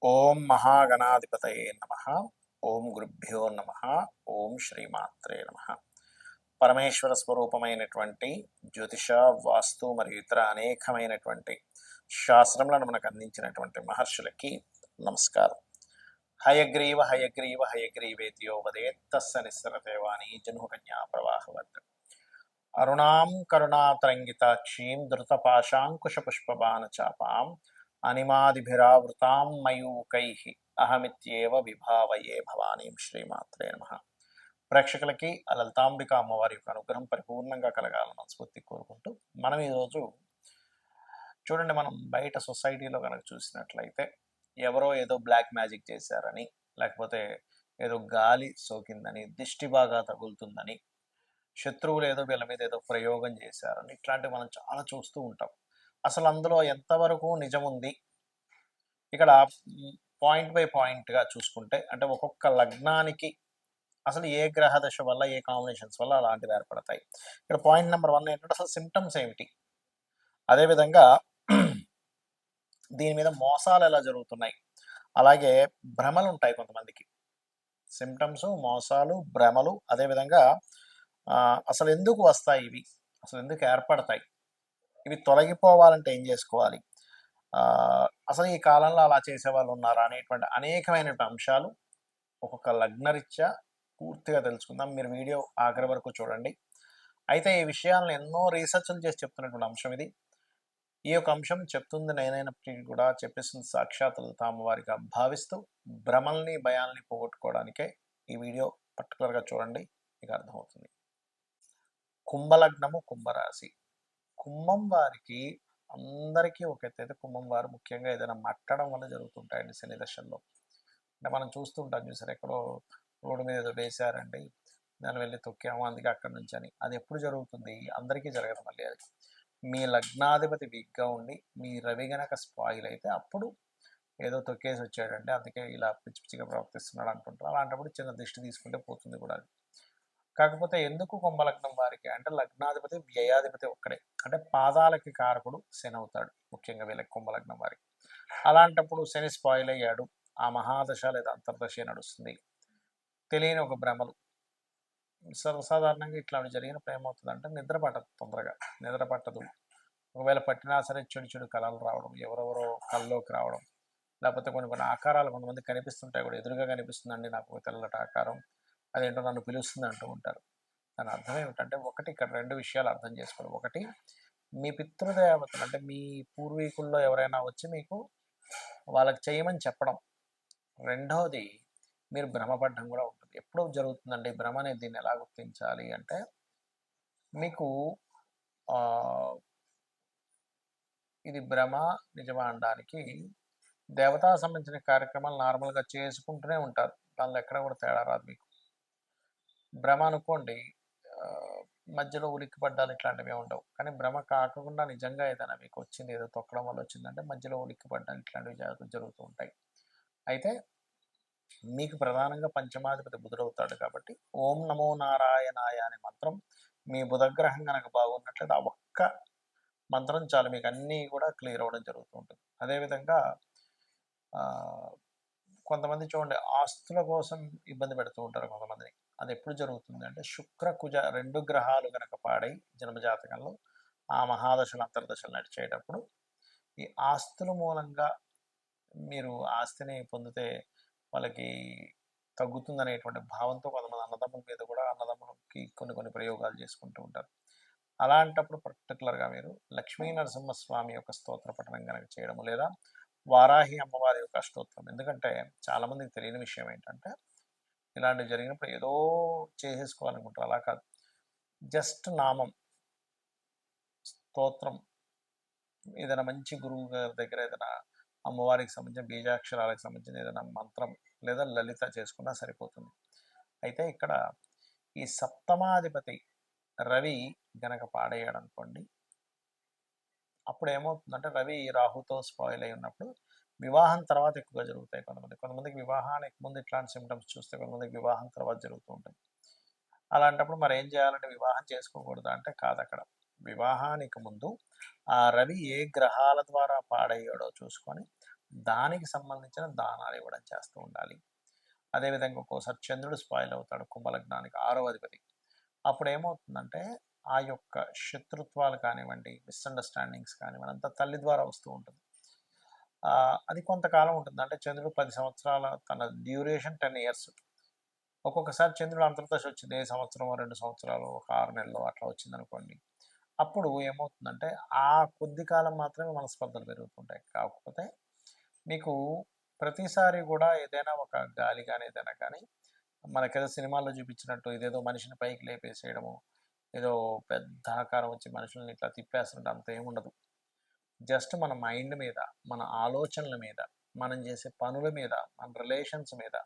ఓం మహాగణాధిపతయే నమః. ఓం గురుభ్యో నమః. ఓం శ్రీమాత్రే నమః. పరమేశ్వర స్వరూపమైనటువంటి జ్యోతిష, వాస్తు మరియు ఇతర అనేకమైనటువంటి శాస్త్రములను మనకు అందించినటువంటి మహర్షులకి నమస్కారం. హయగ్రీవ హయగ్రీవ హయగ్రీవేతియో వదేత్తస్స నిస్సరతేవాణి జన్మకన్యా ప్రవాహవత్. అరుణాం కరుణాతరంగితాక్షీం ధృతపాశాంకుశపుష్పబాణచాపాం అనిమాదిభిరావృతాం మయూకైః అహమిత్యేవ విభావయే భవానీం. శ్రీమాత్రే నమః. ప్రేక్షకులకి ఆ లలితాంబిక అమ్మవారి యొక్క అనుగ్రహం పరిపూర్ణంగా కలగాలని మనస్ఫూర్తి కోరుకుంటూ మనం ఈరోజు చూడండి, మనం బయట సొసైటీలో కనుక చూసినట్లయితే ఎవరో ఏదో బ్లాక్ మ్యాజిక్ చేశారని, లేకపోతే ఏదో గాలి సోకిందని, దిష్టి బాగా తగులుతుందని, శత్రువులు ఏదో వీళ్ళ మీద ఏదో ప్రయోగం చేశారని, ఇట్లాంటివి మనం చాలా చూస్తూ ఉంటాం. అసలు అందులో ఎంతవరకు నిజం ఉంది? ఇక్కడ పాయింట్ బై పాయింట్గా చూసుకుంటే, అంటే ఒక్కొక్క లగ్నానికి అసలు ఏ గ్రహ దశ వల్ల, ఏ కాంబినేషన్స్ వల్ల అలాంటివి ఏర్పడతాయి. ఇక్కడ పాయింట్ నెంబర్ 1 ఏంటంటే అసలు సిమ్టమ్స్ ఏమిటి, అదేవిధంగా దీని మీద మోసాలు ఎలా జరుగుతున్నాయి, అలాగే భ్రమలు ఉంటాయి కొంతమందికి. సిమ్టమ్స్, మోసాలు, భ్రమలు, అదేవిధంగా అసలు ఎందుకు వస్తాయి ఇవి, అసలు ఎందుకు ఏర్పడతాయి, ఇవి తొలగిపోవాలంటే ఏం చేసుకోవాలి, అసలు ఈ కాలంలో అలా చేసే వాళ్ళు ఉన్నారా అనేటువంటి అనేకమైనటువంటి అంశాలు ఒక్కొక్క లగ్నరీత్యా పూర్తిగా తెలుసుకుందాం. మీరు వీడియో ఆఖరి వరకు చూడండి. అయితే ఈ విషయాలను ఎన్నో రీసెర్చ్లు చేసి చెప్తున్నటువంటి అంశం ఇది. ఈ యొక్క అంశం చెప్తుంది నేనైనప్పటికీ కూడా చెప్పేస్తుంది సాక్షాత్ అమ్మవారిగా భావిస్తూ భ్రమల్ని, భయాల్ని పోగొట్టుకోవడానికే ఈ వీడియో పర్టికులర్గా చూడండి, మీకు అర్థమవుతుంది. కుంభలగ్నము, కుంభరాశి. కుంభం వారికి అందరికీ ఒక ఎత్తైతే కుంభం వారు ముఖ్యంగా ఏదైనా మట్టడం వల్ల జరుగుతుంటాయండి శని దశల్లో. అంటే మనం చూస్తుంటాం చూసారు, ఎక్కడో రోడ్డు మీద ఏదో వేశారండి, దాన్ని వెళ్ళి తొక్కాము అందుకే అక్కడి నుంచి అని. అది ఎప్పుడు జరుగుతుంది? అందరికీ జరగదు. మళ్ళీ అది మీ లగ్నాధిపతి వీక్గా ఉండి మీ రవి గనక స్పాయిల్ అయితే అప్పుడు ఏదో తొక్కేసి వచ్చాడంటే అందుకే ఇలా పిచ్చి పిచ్చిగా ప్రవర్తిస్తున్నాడు అనుకుంటారు. అలాంటప్పుడు చిన్న దిష్టి తీసుకుంటే పోతుంది కూడా అది. కాకపోతే ఎందుకు కుంభలగ్నం వారికి అంటే లగ్నాధిపతి వ్యయాధిపతి ఒక్కడే, అంటే పాదాలకి కారకుడు శని అవుతాడు ముఖ్యంగా వీళ్ళకి కుంభలగ్నం వారికి. అలాంటప్పుడు శని స్పాయిల్ అయ్యాడు, ఆ మహాదశ లేదా అంతర్దశ నడుస్తుంది, తెలియని ఒక భ్రమలు. సర్వసాధారణంగా ఇట్లాంటి జరిగినప్పుడు ఏమవుతుందంటే నిద్ర పట్టదు, తొందరగా నిద్ర పట్టదు. ఒకవేళ పట్టినా సరే చెడు చెడు కళలు రావడం, ఎవరెవరో కళ్ళలోకి రావడం, లేకపోతే కొన్ని కొన్ని ఆకారాలు కొంతమంది కనిపిస్తుంటాయి కూడా. ఎదురుగా కనిపిస్తుందండి నాకు ఒక తెల్లటి ఆకారం, అదేంటో నన్ను పిలుస్తుంది అంటూ ఉంటారు. దాని అర్థం ఏమిటంటే, ఒకటి ఇక్కడ 2 విషయాలు అర్థం చేసుకోవాలి. ఒకటి, మీ పితృదేవతలు అంటే మీ పూర్వీకుల్లో ఎవరైనా వచ్చి మీకు వాళ్ళకి చేయమని చెప్పడం. రెండవది, మీరు భ్రమపడ్డం కూడా ఉంటుంది. ఎప్పుడు జరుగుతుందండి భ్రమ అనేది? దీన్ని ఎలా గుర్తించాలి అంటే, మీకు ఇది భ్రమ నిజమా అనడానికి దేవతా సంబంధించిన కార్యక్రమాలు నార్మల్గా చేసుకుంటూనే ఉంటారు, దానిలో ఎక్కడ కూడా తేడా రాదు మీకు. భ్రమ అనుకోండి, మధ్యలో ఉలిక్కిపడ్డాలు ఇట్లాంటివి ఉండవు. కానీ భ్రమ కాకుండా నిజంగా ఏదైనా మీకు వచ్చింది, ఏదో తొక్కడం వల్ల వచ్చిందంటే మధ్యలో ఉలిక్కిపడ్డాలు ఇట్లాంటివి జరుగుతూ ఉంటాయి. అయితే మీకు ప్రధానంగా పంచమాధిపతి బుధుడవుతాడు కాబట్టి ఓం నమో నారాయణాయ అనే మంత్రం మీ బుధగ్రహం కనుక బాగున్నట్లయితే ఆ ఒక్క మంత్రం చాలు, మీకు అన్నీ కూడా క్లియర్ అవ్వడం జరుగుతూ ఉంటుంది. అదేవిధంగా కొంతమంది చూడండి ఆస్తుల కోసం ఇబ్బంది పెడుతూ ఉంటారు కొంతమందిని. అది ఎప్పుడు జరుగుతుంది అంటే, శుక్ర కుజ 2 గ్రహాలు కనుక పాడై జన్మజాతకంలో ఆ మహాదశలు అంతర్దశలు నడిచేటప్పుడు ఈ ఆస్తుల మూలంగా మీరు ఆస్తిని పొందితే వాళ్ళకి తగ్గుతుందనేటువంటి భావంతో కొంతమంది అన్నదమ్ముల మీద కూడా, అన్నదమ్ములకి కొన్ని కొన్ని ప్రయోగాలు చేసుకుంటూ ఉంటారు. అలాంటప్పుడు పర్టికులర్గా మీరు లక్ష్మీ నరసింహస్వామి యొక్క స్తోత్ర పఠనం కనుక చేయడము, లేదా వారాహి అమ్మవారి యొక్క స్తోత్రం. ఎందుకంటే చాలామందికి తెలియని విషయం ఏంటంటే, ఇలాంటివి జరిగినప్పుడు ఏదో చేసేసుకోవాలనుకుంటారు. అలా కాదు, జస్ట్ నామం, స్తోత్రం, ఏదైనా మంచి గురువు గారి దగ్గర ఏదైనా అమ్మవారికి సంబంధించిన బీజాక్షరాలకు సంబంధించిన ఏదైనా మంత్రం లేదా లలిత చేసుకున్నా సరిపోతుంది. అయితే ఇక్కడ ఈ సప్తమాధిపతి రవి గనక పాడేయాడు అనుకోండి, అప్పుడు ఏమవుతుందంటే రవి రాహుతో స్పాయిల్ అయి ఉన్నప్పుడు వివాహం తర్వాత ఎక్కువగా జరుగుతాయి కొంతమందికి వివాహానికి ముందు ఇట్లాంటి సిమ్టమ్స్ చూస్తే, కొంతమందికి వివాహం తర్వాత జరుగుతూ ఉంటుంది. అలాంటప్పుడు మరి ఏం చేయాలంటే, వివాహం చేసుకోకూడదు అంటే కాదు. అక్కడ వివాహానికి ముందు ఆ రవి ఏ గ్రహాల ద్వారా పాడయ్యాడో చూసుకొని దానికి సంబంధించిన దానాలు ఇవ్వడం చేస్తూ ఉండాలి. అదేవిధంగా ఒక్కోసారి చంద్రుడు స్పాయిల్ అవుతాడు కుంభలగ్నానికి 6వ అధిపతి. అప్పుడు ఏమవుతుందంటే ఆ యొక్క శత్రుత్వాలు కానివ్వండి, మిస్అండర్స్టాండింగ్స్ కానివ్వండి అంతా తల్లి ద్వారా వస్తూ ఉంటుంది. అది కొంతకాలం ఉంటుంది. అంటే చంద్రుడు 10 సంవత్సరాల తన డ్యూరేషన్ 10 ఇయర్స్. ఒక్కొక్కసారి చంద్రుడు అంతర్దశ వచ్చింది. ఏ సంవత్సరం 2 సంవత్సరాలు, ఒక 6 నెలలు అట్లా వచ్చిందనుకోండి. అప్పుడు ఏమవుతుందంటే ఆ కొద్ది కాలం మాత్రమే మనస్పర్ధలు పెరుగుతుంటాయి. కాకపోతే మీకు ప్రతిసారి కూడా ఏదైనా ఒక గాలి కానీ ఏదైనా కానీ మనకేదో సినిమాల్లో చూపించినట్టు ఇదేదో మనిషిని పైకి లేపేసేయడము, ఏదో పెద్ద ఆకారం వచ్చి మనుషుల్ని ఇట్లా తిప్పేస్తుంటే అంత ఏముండదు. జస్ట్ మన మైండ్ మీద, మన ఆలోచనల మీద, మనం చేసే పనుల మీద, మన రిలేషన్స్ మీద,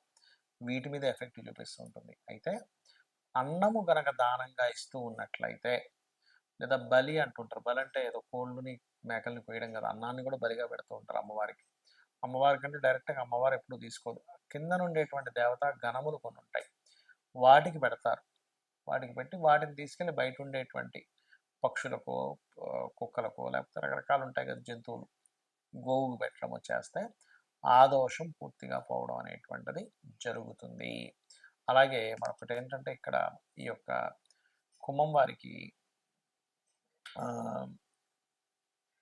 వీటి మీద ఎఫెక్ట్ చూపిస్తూ ఉంటుంది. అయితే అన్నము గనక దానంగా ఇస్తూ ఉన్నట్లయితే, లేదా బలి అంటుంటారు. బలి అంటే ఏదో కోళ్ళని మేకల్ని కోయడం కదా, అన్నాన్ని కూడా బలిగా పెడుతూ ఉంటారు అమ్మవారికి. అమ్మవారి కంటే డైరెక్ట్గా అమ్మవారు ఎప్పుడు తీసుకోదు. కింద నుండేటువంటి దేవతా గణములు కొన్ని ఉంటాయి, వాటికి పెడతారు. వాటికి పెట్టి వాటిని తీసుకెళ్ళి బయట ఉండేటువంటి పక్షులకో, కుక్కలకో, లేకపోతే రకరకాలు ఉంటాయి కదా జంతువులు, గోవుకు పెట్టడం చేస్తే ఆ దోషం పూర్తిగా పోవడం అనేటువంటిది జరుగుతుంది. అలాగే మరొకటి ఏంటంటే ఇక్కడ ఈ యొక్క కుంభం వారికి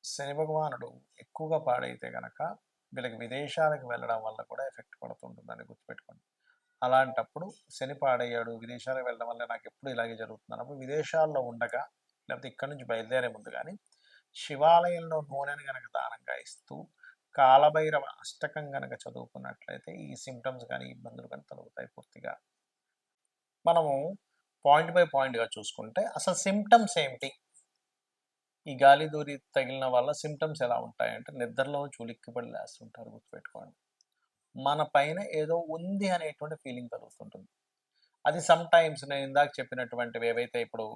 శని భగవానుడు ఎక్కువగా పాడైతే గనక వీళ్ళకి విదేశాలకు వెళ్ళడం వల్ల కూడా ఎఫెక్ట్ పడుతుంటుందని గుర్తుపెట్టుకోండి. అలాంటప్పుడు శని పాడయ్యాడు, విదేశాలకు వెళ్ళడం వల్ల నాకు ఎప్పుడు ఇలాగే జరుగుతుంది అన్నప్పుడు విదేశాల్లో ఉండగా, లేకపోతే ఇక్కడి నుంచి బయలుదేరే ముందు కానీ శివాలయంలో నూనెను కనుక దానంగా ఇస్తూ కాలభైరవ అష్టకం కనుక చదువుకున్నట్లయితే ఈ సిమ్టమ్స్ కానీ ఇబ్బందులు కానీ తొలగుతాయి పూర్తిగా. మనము పాయింట్ బై పాయింట్గా చూసుకుంటే అసలు సిమ్టమ్స్ ఏమిటి, ఈ గాలి దూరి తగిలిన వల్ల సిమ్టమ్స్ ఎలా ఉంటాయంటే నిద్రలో చులిక్కిపడి లేస్తుంటారు. గుర్తుపెట్టుకోండి, మన పైన ఏదో ఉంది అనేటువంటి ఫీలింగ్ కలుగుతుంటుంది. అది సమ్ టైమ్స్ నేను ఇందాక చెప్పినటువంటివి ఏవైతే ఇప్పుడు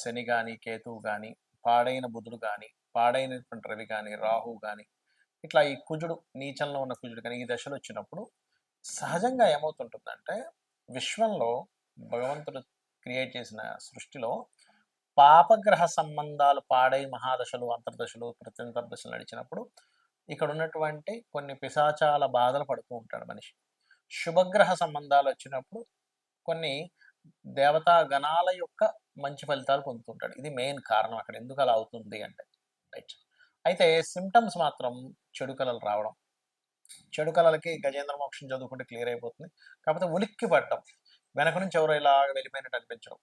శని కానీ, కేతువు కానీ, పాడైన బుధుడు కానీ, పాడైనటువంటి రవి కానీ, రాహు కానీ, ఇట్లా ఈ కుజుడు నీచంలో ఉన్న కుజుడు కానీ ఈ దశలు వచ్చినప్పుడు సహజంగా ఏమవుతుంటుందంటే విశ్వంలో భగవంతుడు క్రియేట్ చేసిన సృష్టిలో పాపగ్రహ సంబంధాలు పాడై మహాదశలు, అంతర్దశలు, ప్రత్యంతర్దశలు నడిచినప్పుడు ఇక్కడ ఉన్నటువంటి కొన్ని పిశాచాల బాధలు పడుతూ ఉంటాడు మనిషి. శుభగ్రహ సంబంధాలు వచ్చినప్పుడు కొన్ని దేవతా గణాల యొక్క మంచి ఫలితాలు పొందుతుంటాడు. ఇది మెయిన్ కారణం అక్కడ ఎందుకు అలా అవుతుంది అంటే. రైట్. అయితే సిమ్టమ్స్ మాత్రం చెడు కళలు రావడం. చెడు కళలకి గజేంద్ర మోక్షం చదువుకుంటే క్లియర్ అయిపోతుంది. కాకపోతే ఉలిక్కి పడటం, వెనక నుంచి ఎవరో ఇలాగ వెళ్ళిపోయినట్టు అనిపించడం,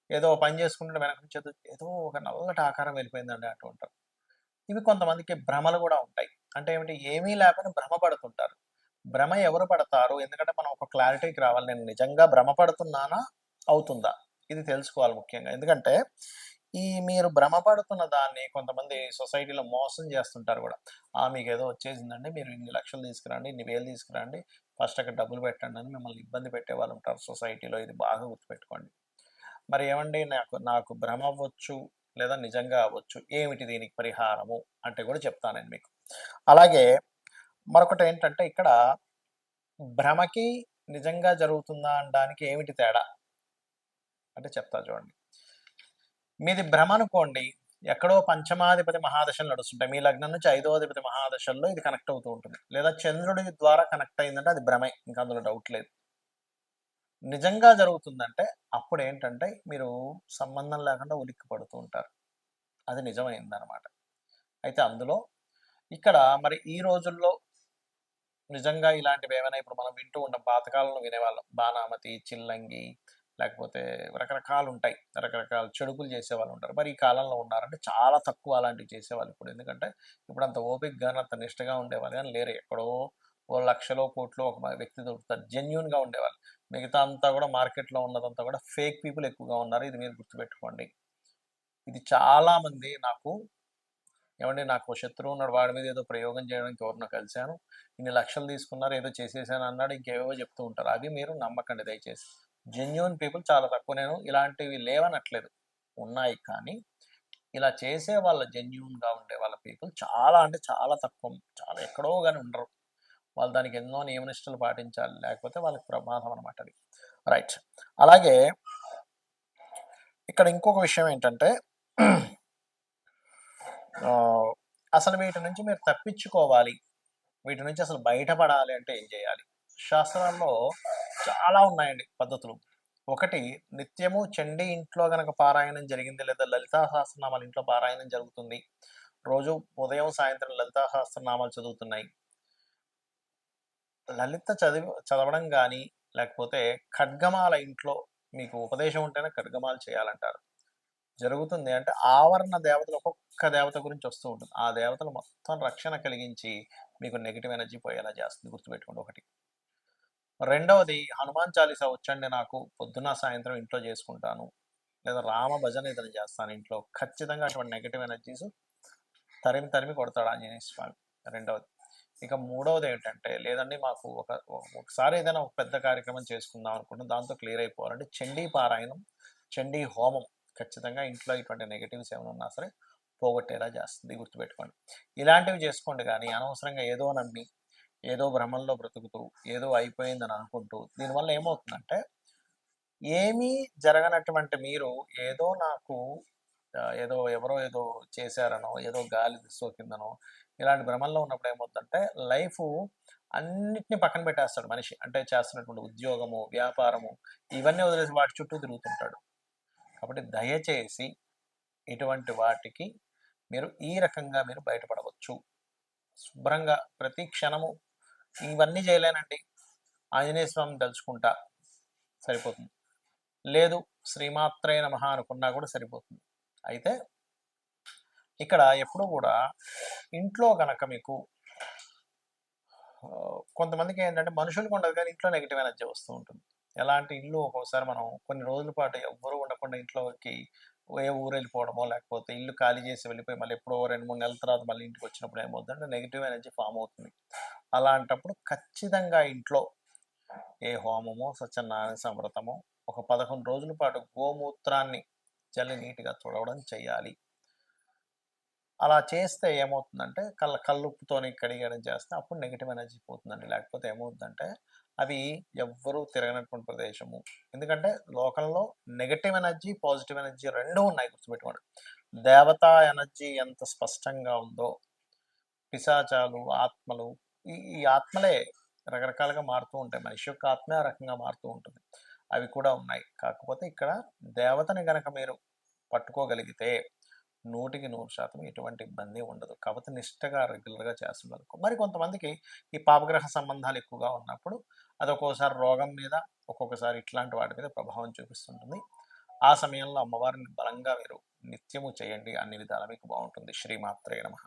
ఏదో పని చేసుకుంటే వెనక నుంచి ఏదో ఒక నల్లటి ఆకారం వెళ్ళిపోయిందండి అంటూ ఉంటారు. ఇవి కొంతమందికి భ్రమలు కూడా ఉంటాయి. అంటే ఏమిటి, ఏమీ లేకపోయినా భ్రమ పడుతుంటారు. భ్రమ ఎవరు పడతారు, ఎందుకంటే మనం ఒక క్లారిటీకి రావాలి, నేను నిజంగా భ్రమ పడుతున్నానా అవుతుందా ఇది తెలుసుకోవాలి ముఖ్యంగా. ఎందుకంటే ఈ మీరు భ్రమపడుతున్న దాన్ని కొంతమంది సొసైటీలో మోసం చేస్తుంటారు కూడా. మీకు ఏదో వచ్చేసిందండి, మీరు ఇన్ని లక్షలు తీసుకురండి, ఇన్ని వేలు తీసుకురండి, ఫస్ట్ అక్కడ డబ్బులు పెట్టండి అని మిమ్మల్ని ఇబ్బంది పెట్టే వాళ్ళు ఉంటారు సొసైటీలో. ఇది బాగా గుర్తుపెట్టుకోండి. మరి ఏమండి, నాకు భ్రమ అవ్వచ్చు లేదా నిజంగా అవ్వచ్చు, ఏమిటి దీనికి పరిహారము అంటే కూడా చెప్తాను నేను మీకు. అలాగే మరొకటి ఏంటంటే ఇక్కడ భ్రమకి నిజంగా జరుగుతుందా అనడానికి ఏమిటి తేడా అంటే చెప్తా చూడండి. మీది భ్రమ అనుకోండి, ఎక్కడో పంచమాధిపతి మహాదశలు నడుస్తుంటాయి, మీ లగ్నం నుంచి 5వ అధిపతి మహాదశల్లో ఇది కనెక్ట్ అవుతూ ఉంటుంది, లేదా చంద్రుడి ద్వారా కనెక్ట్ అయిందంటే అది భ్రమే, ఇంకా అందులో డౌట్ లేదు. నిజంగా జరుగుతుందంటే అప్పుడు ఏంటంటే మీరు సంబంధం లేకుండా ఉలిక్కి పడుతూ ఉంటారు, అది నిజమైందనమాట. అయితే అందులో ఇక్కడ మరి ఈ రోజుల్లో నిజంగా ఇలాంటివి ఏమైనా ఇప్పుడు మనం వింటూ ఉంటాం, పాతకాలంలో వినేవాళ్ళం, బాణామతి, చిల్లంగి, లేకపోతే రకరకాలు ఉంటాయి, రకరకాల చెడుకులు చేసేవాళ్ళు ఉంటారు. మరి ఈ కాలంలో ఉన్నారంటే చాలా తక్కువ అలాంటివి చేసేవాళ్ళు ఇప్పుడు. ఎందుకంటే ఇప్పుడు అంత ఓపిక కానీ అంత నిష్టగా ఉండేవాళ్ళు కానీ లేరు. ఎక్కడో ఓ లక్షలో కోట్లో ఒక వ్యక్తి దొరుకుతారు జెన్యున్గా ఉండేవాళ్ళు. మిగతా అంతా కూడా మార్కెట్లో ఉన్నదంతా కూడా ఫేక్ పీపుల్ ఎక్కువగా ఉన్నారు, ఇది మీరు గుర్తుపెట్టుకోండి. ఇది చాలామంది నాకు శత్రువు ఉన్నాడు, వాడి మీద ఏదో ప్రయోగం చేయడానికి ఎవరినో కలిశాను, ఇన్ని లక్షలు తీసుకున్నారు, ఏదో చేసేసాను అన్నాడు, ఇంకేవో చెప్తూ ఉంటారు. అది మీరు నమ్మకండి దయచేసి. జెన్యున్ పీపుల్ చాలా తక్కువ. నేను ఇలాంటివి లేవనట్లేదు, ఉన్నాయి, కానీ ఇలా చేసే వాళ్ళ జెన్యున్గా ఉండే వాళ్ళ పీపుల్ చాలా అంటే చాలా తక్కువ, చాలా ఎక్కడో కానీ ఉండరు. వాళ్ళు దానికి ఎన్నో నియమనిష్టలు పాటించాలి, లేకపోతే వాళ్ళకి ప్రమాదం అనమాట అది. రైట్. అలాగే ఇక్కడ ఇంకొక విషయం ఏంటంటే అసలు వీటి నుంచి మీరు తప్పించుకోవాలి, వీటి నుంచి అసలు బయటపడాలి అంటే ఏం చేయాలి? శాస్త్రాల్లో చాలా ఉన్నాయండి పద్ధతులు. ఒకటి, నిత్యము చండీ ఇంట్లో గనక పారాయణం జరిగింది, లేదా లలితా సహస్రనామాలు ఇంట్లో పారాయణం జరుగుతుంది. రోజు ఉదయం, సాయంత్రం లలితా సహస్రనామాలు చదువుతున్నాయి. లలిత చదవడం గానీ, లేకపోతే ఖడ్గమాల ఇంట్లో మీకు ఉపదేశం ఉంటేనే ఖడ్గమాల చేయాలంటారు. జరుగుతుంది అంటే ఆవరణ దేవతలు ఒక్కొక్క దేవత గురించి వస్తూ ఉంటుంది. ఆ దేవతలు మొత్తం రక్షణ కలిగించి మీకు నెగెటివ్ ఎనర్జీ పోయేలా చేస్తుంది. గుర్తుపెట్టుకోండి ఒకటి. రెండవది, హనుమాన్ చాలీసా వచ్చండి నాకు, పొద్దున, సాయంత్రం ఇంట్లో చేసుకుంటాను. లేదా రామ భజన ఏదైనా చేస్తాను ఇంట్లో. ఖచ్చితంగా అటువంటి నెగెటివ్ ఎనర్జీస్ తరిమి తరిమి కొడతాడు ఆంజనేయ స్వామి. రెండవది. ఇక మూడవది ఏంటంటే, లేదండి మాకు ఒకసారి ఏదైనా ఒక పెద్ద కార్యక్రమం చేసుకుందాం అనుకుంటున్నాం, దాంతో క్లియర్ అయిపోవాలంటే చండీ పారాయణం, చండీ హోమం ఖచ్చితంగా ఇంట్లో ఇటువంటి నెగటివ్స్ ఏమైనా ఉన్నా సరే పోగొట్టేలా చేస్తుంది. గుర్తుపెట్టుకోండి. ఇలాంటివి చేసుకోండి, కానీ అనవసరంగా ఏదో నమ్మి, ఏదో భ్రమంలో బ్రతుకుతూ, ఏదో అయిపోయిందని అనుకుంటూ, దీనివల్ల ఏమవుతుందంటే, ఏమీ జరగనటువంటి మీరు ఏదో నాకు ఏదో ఎవరో ఏదో చేశారనో, ఏదో గాలి సోకిందనో, ఇలాంటి భ్రమంలో ఉన్నప్పుడు ఏమవుతుందంటే లైఫ్ అన్నిటిని పక్కన పెట్టేస్తాడు మనిషి. అంటే చేస్తున్నటువంటి ఉద్యోగము, వ్యాపారము, ఇవన్నీ వదిలేసి వాటి చుట్టూ తిరుగుతుంటాడు. కాబట్టి దయచేసి ఇటువంటి వాటికి మీరు ఈ రకంగా మీరు బయటపడవచ్చు. శుభ్రంగా ప్రతి క్షణము ఇవన్నీ చేయలేనండి, ఆంజనేయ స్వామిని తలుచుకుంటా సరిపోతుంది. లేదు శ్రీమాత్రే నమః అనుకున్నా కూడా సరిపోతుంది. అయితే ఇక్కడ ఎప్పుడూ కూడా ఇంట్లో గనక మీకు కొంతమందికి ఏంటంటే మనుషులకు ఉండదు, కానీ ఇంట్లో నెగిటివ్ ఎనర్జీ వస్తూ ఉంటుంది. ఎలాంటి ఇల్లు ఒక్కొక్కసారి మనం కొన్ని రోజుల పాటు ఎవ్వరూ ఉండకుండా ఇంట్లోకి ఏ ఊరు వెళ్ళిపోవడమో, లేకపోతే ఇల్లు ఖాళీ చేసి వెళ్ళిపోయి మళ్ళీ ఎప్పుడో 2-3 నెలల తర్వాత మళ్ళీ ఇంటికి వచ్చినప్పుడు ఏమవుతుందంటే నెగిటివ్ ఎనర్జీ ఫామ్ అవుతుంది. అలాంటప్పుడు ఖచ్చితంగా ఇంట్లో ఏ హోమమో, సత్యనారాయణ సంవ్రతమో, ఒక 11 రోజుల పాటు గోమూత్రాన్ని చల్లి నీట్గా తుడవడం చేయాలి. అలా చేస్తే ఏమవుతుందంటే కల్లుప్పుతోని కడిగడం చేస్తే అప్పుడు నెగిటివ్ ఎనర్జీ పోతుందండి. లేకపోతే ఏమవుతుందంటే అవి ఎవ్వరూ తిరగనటువంటి ప్రదేశము. ఎందుకంటే లోకంలో నెగటివ్ ఎనర్జీ, పాజిటివ్ ఎనర్జీ 2 ఉన్నాయి, గుర్తుపెట్టుకోండి. దేవతా ఎనర్జీ ఎంత స్పష్టంగా ఉందో, పిశాచాలు, ఆత్మలు, ఈ ఆత్మలే రకరకాలుగా మారుతూ ఉంటాయి. మనిషి యొక్క ఆత్మే ఆ రకంగా మారుతూ ఉంటుంది. అవి కూడా ఉన్నాయి. కాకపోతే ఇక్కడ దేవతని గనక మీరు పట్టుకోగలిగితే 100% ఎటువంటి ఇబ్బంది ఉండదు. కాకపోతే నిష్టగా రెగ్యులర్‌గా చేస్తున్నారు. మరి కొంతమందికి ఈ పాపగ్రహ సంబంధాలు ఎక్కువగా ఉన్నప్పుడు అది ఒక్కోసారి రోగం మీద, ఒక్కొక్కసారి ఇట్లాంటి వాటి మీద ప్రభావం చూపిస్తుంటుంది. ఆ సమయంలో అమ్మవారిని బలంగా మీరు నిత్యము చేయండి. అన్ని విధాలా మీకు బాగుంటుంది. శ్రీమాత్రే నమః.